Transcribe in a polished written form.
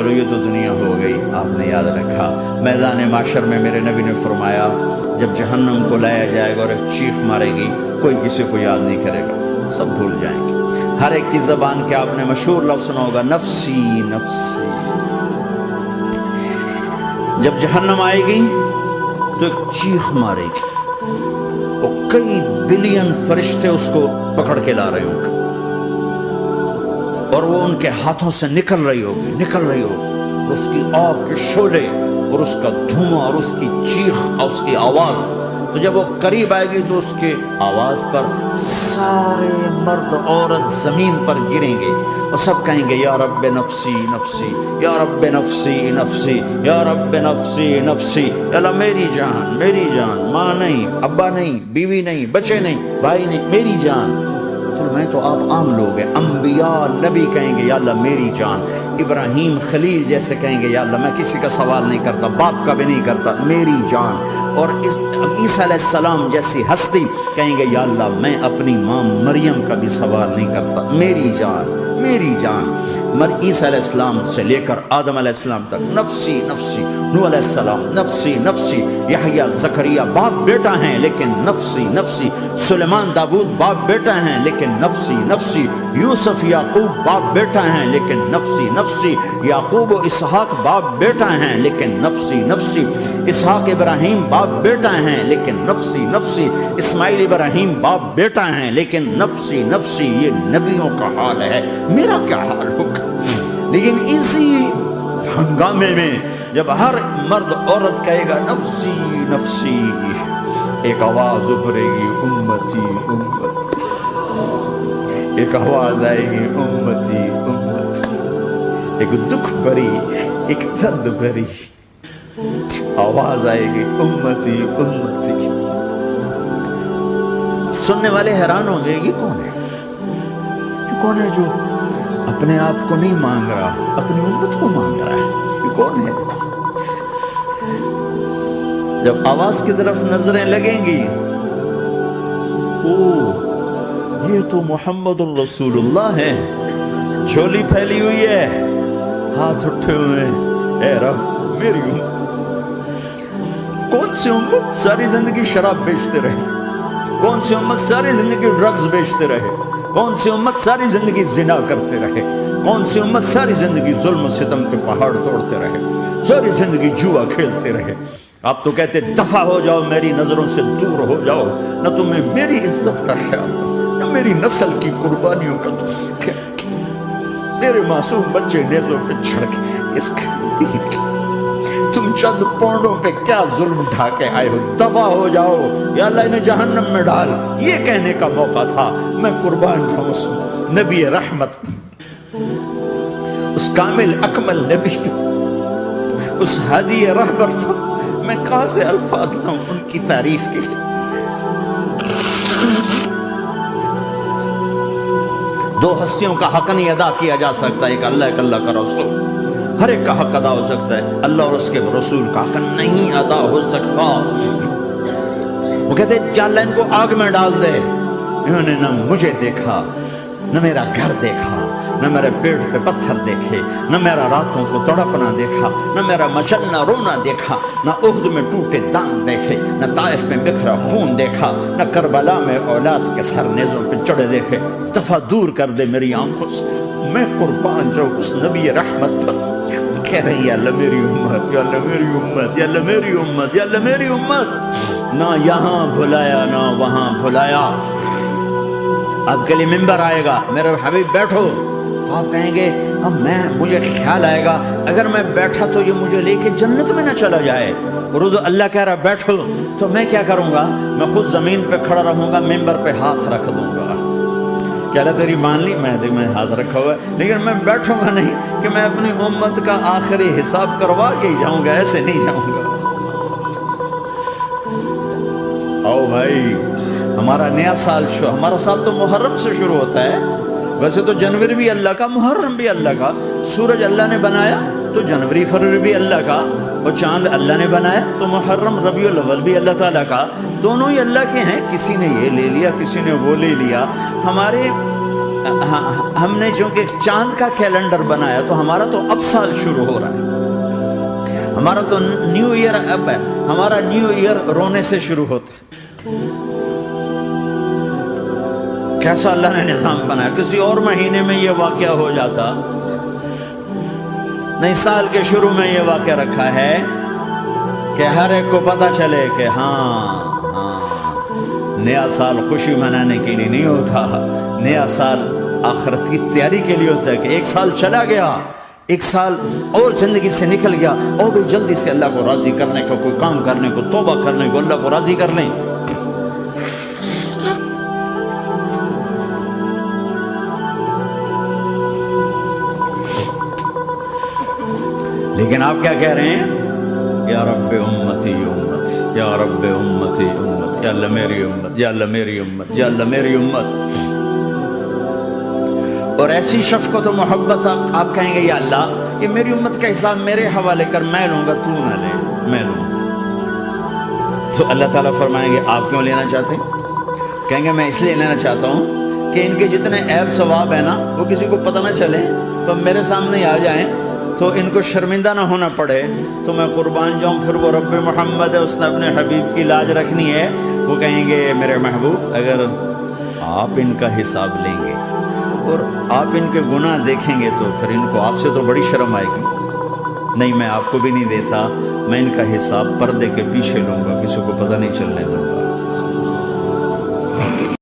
چلو یہ تو دنیا ہو گئی، آپ نے یاد رکھا۔ میدان معاشر میں میرے نبی نے فرمایا جب جہنم کو لایا جائے گا اور ایک چیخ مارے گی، کوئی کسی کو یاد نہیں کرے گا، سب بھول جائیں گے۔ ہر ایک کی زبان کے آپ نے مشہور لفظ سنا ہوگا، نفسی نفسی۔ جب جہنم آئے گی تو ایک چیخ مارے گی، اور کئی بلین فرشتے اس کو پکڑ کے لا رہے ہوں گے، اور وہ ان کے ہاتھوں سے نکل رہی ہوگی، اور اس کی آگ کے شعلے اور اس کا دھواں اور اس کی چیخ اور اس کی آواز۔ تو جب وہ قریب آئے گی تو اس کے آواز پر سارے مرد عورت زمین پر گریں گے اور سب کہیں گے یا رب نفسی نفسی، یا رب نفسی نفسی، یا رب نفسی نفسی۔ اللہ میری جان، ماں نہیں، ابا نہیں، بیوی نہیں، بچے نہیں، بھائی نہیں، میری جان۔ چلو میں تو آپ عام لوگ ہیں، انبیاء نبی کہیں گے یا اللہ میری جان، ابراہیم خلیل جیسے کہیں گے یا اللہ میں کسی کا سوال نہیں کرتا، باپ کا بھی نہیں کرتا، میری جان۔ اور عیسیٰ علیہ السلام جیسی ہستی کہیں گے یا اللہ میں اپنی ماں مریم کا بھی سوال نہیں کرتا، میری جان میری جان۔ عیسیٰ علیہ السلام سے لے کر آدم علیہ السلام تک نفسی نفسی، نوح علیہ السلام نفسی نفسی، یحییٰ زکریا باپ بیٹا ہیں لیکن نفسی نفسی، سلیمان داؤد باپ بیٹا ہیں لیکن نفسی نفسی، یوسف یعقوب باپ بیٹا ہیں لیکن نفسی نفسی، یعقوب و اسحاق باپ بیٹا ہیں لیکن نفسی نفسی، اسحاق ابراہیم باپ بیٹا ہیں لیکن نفسی نفسی، اسماعیل ابراہیم باپ بیٹا ہیں لیکن نفسی نفسی۔ یہ نبیوں کا حال ہے، میرا کیا حال ہوگا؟ لیکن اسی ہنگامے میں جب ہر مرد عورت کہے گا نفسی نفسی، ایک آواز ابھرے گی امتی امتی، ایک آواز آئے گی امتی امتی، ایک دکھ بھری، ایک درد بھری آواز آئے گی امتی امتی۔ سننے والے حیران ہوں گے یہ کون ہے، یہ کون ہے جو اپنے آپ کو نہیں مانگ رہا، اپنی امت کو مانگ رہا ہے، یہ کون ہے؟ جب آواز کی طرف نظریں لگیں گی، یہ تو محمد الرسول اللہ ہے، جھولی پھیلی ہوئی ہے، ہاتھ اٹھے ہوئے ہیں، اے رب میری امت۔ کون سی امت ساری زندگی شراب بیچتے رہے، کون سی امت ساری زندگی ڈرگز بیچتے رہے، کون سی امت ساری زندگی زنا کرتے رہے، کون سی امت ساری زندگی ظلم و ستم کے پہاڑ توڑتے رہے، ساری زندگی جوا کھیلتے رہے۔ آپ تو کہتے دفع ہو جاؤ، میری نظروں سے دور ہو جاؤ، نہ تمہیں میری عزت کا خیال ہو، نہ میری نسل کی قربانیوں کا میرے معصوم بچے نیزوں پہ چھڑ کے اس کے دین کے تم چند پونڈوں پہ کیا ظلم ڈھا کے آئے ہو، دفع ہو جاؤ یا اللہ انہیں جہنم میں ڈال۔ یہ کہنے کا موقع تھا، میں قربان جاؤں اس نبی رحمت، اس کامل اکمل نبی، اس ہادی رہبر، میں کہاں سے الفاظ لاؤں ان کی تعریف کے لیے۔ دو ہستیوں کا حق نہیں ادا کیا جا سکتا، ایک اللہ، ایک اللہ کا رسول۔ ہر ایک کا حق ادا ہو سکتا ہے، اللہ اور اس کے رسول کا حق نہیں ادا ہو سکتا۔ وہ کہتے ہیں یا اللہ ان کو آگ میں ڈال دے، انہوں نے نہ مجھے دیکھا، نہ میرا گھر دیکھا، نہ میرے پیٹ پہ پتھر دیکھے، نہ میرا راتوں کو تڑپنا دیکھا، نہ میرا مچلنا رونا دیکھا، نہ احد میں ٹوٹے دانت دیکھے، نہ طائف میں بکھرا خون دیکھا، نہ کربلا میں اولاد کے سر نیزوں پہ چڑھے دیکھے۔ دفعہ دور کر دے میری آنکھوں سے، میں قربان جاؤں اس نبی رحمت پر۔ کہہ رہی یا اللہ میری امت، یا اللہ میری امت، یا اللہ میری امت، یا اللہ میری امت۔ نہ یہاں بھلایا نہ وہاں بھلایا۔ آپ کے لیے ممبر آئے گا، میرے حبیب بیٹھو، تو آپ کہیں گے اب مجھے خیال آئے گا اگر میں بیٹھا تو یہ مجھے لے کے جنت میں نہ چلا جائے، اور اللہ کہہ رہا بیٹھو، تو میں کیا کروں گا؟ میں خود زمین پہ کھڑا رہوں گا، ممبر پہ ہاتھ رکھ دوں گا۔ کیا اللہ تیری مان لی؟ میں ہاتھ رکھا ہوا ہے، لیکن میں بیٹھوں گا نہیں کہ میں اپنی امت کا آخری حساب کروا کے ہی جاؤں گا، ایسے نہیں جاؤں گا۔ آؤ بھائی، ہمارا نیا سال ہمارا سال تو محرم سے شروع ہوتا ہے، ویسے تو جنوری بھی اللہ کا، محرم بھی اللہ کا، سورج اللہ نے بنایا تو جنوری فروری بھی اللہ کا، اور چاند اللہ نے بنایا تو محرم ربیع الاول بھی اللہ تعالیٰ کا، دونوں ہی اللہ کے ہیں۔ کسی نے یہ لے لیا، کسی نے وہ لے لیا۔ ہمارے ہم نے چونکہ چاند کا کیلنڈر بنایا تو ہمارا تو اب سال شروع ہو رہا ہے، ہمارا تو نیو ایئر اب ہے، ہمارا نیو ایئر رونے سے شروع ہوتا ہے۔ کیسا اللہ نے نظام بنایا، کسی اور مہینے میں یہ واقعہ ہو جاتا، نہیں سال کے شروع میں یہ واقعہ رکھا ہے کہ ہر ایک کو پتہ چلے کہ ہاں نیا سال خوشی منانے کے لیے نہیں ہوتا، نیا سال آخرت کی تیاری کے لیے ہوتا ہے کہ ایک سال چلا گیا، ایک سال اور زندگی سے نکل گیا، اور بھی جلدی سے اللہ کو راضی کرنے کا کوئی کام کرنے کو، توبہ کرنے کو، اللہ کو راضی کر لیں۔ لیکن آپ کیا کہہ رہے ہیں؟ یا رب امتی امت، یا رب امتی امت، یا اللہ میری امت، یا اللہ میری امت، یا اللہ میری امت۔ اور ایسی شفقت و محبت آپ کہیں گے یا اللہ یہ میری امت کا حساب میرے حوالے کر، میں لوں گا، تو نہ لے، میں لوں گا۔ تو اللہ تعالیٰ فرمائیں گے آپ کیوں لینا چاہتے ہیں؟ کہیں گے میں اس لیے لینا چاہتا ہوں کہ ان کے جتنے عیب ثواب ہیں نا وہ کسی کو پتہ نہ چلے، تو میرے سامنے آ جائیں تو ان کو شرمندہ نہ ہونا پڑے، تو میں قربان جاؤں۔ پھر وہ رب محمد ہے، اس نے اپنے حبیب کی لاج رکھنی ہے، وہ کہیں گے میرے محبوب اگر آپ ان کا حساب لیں گے اور آپ ان کے گناہ دیکھیں گے تو پھر ان کو آپ سے تو بڑی شرم آئے گی، نہیں میں آپ کو بھی نہیں دیتا، میں ان کا حساب پردے کے پیچھے لوں گا، کسی کو پتہ نہیں چلنے دوں گا۔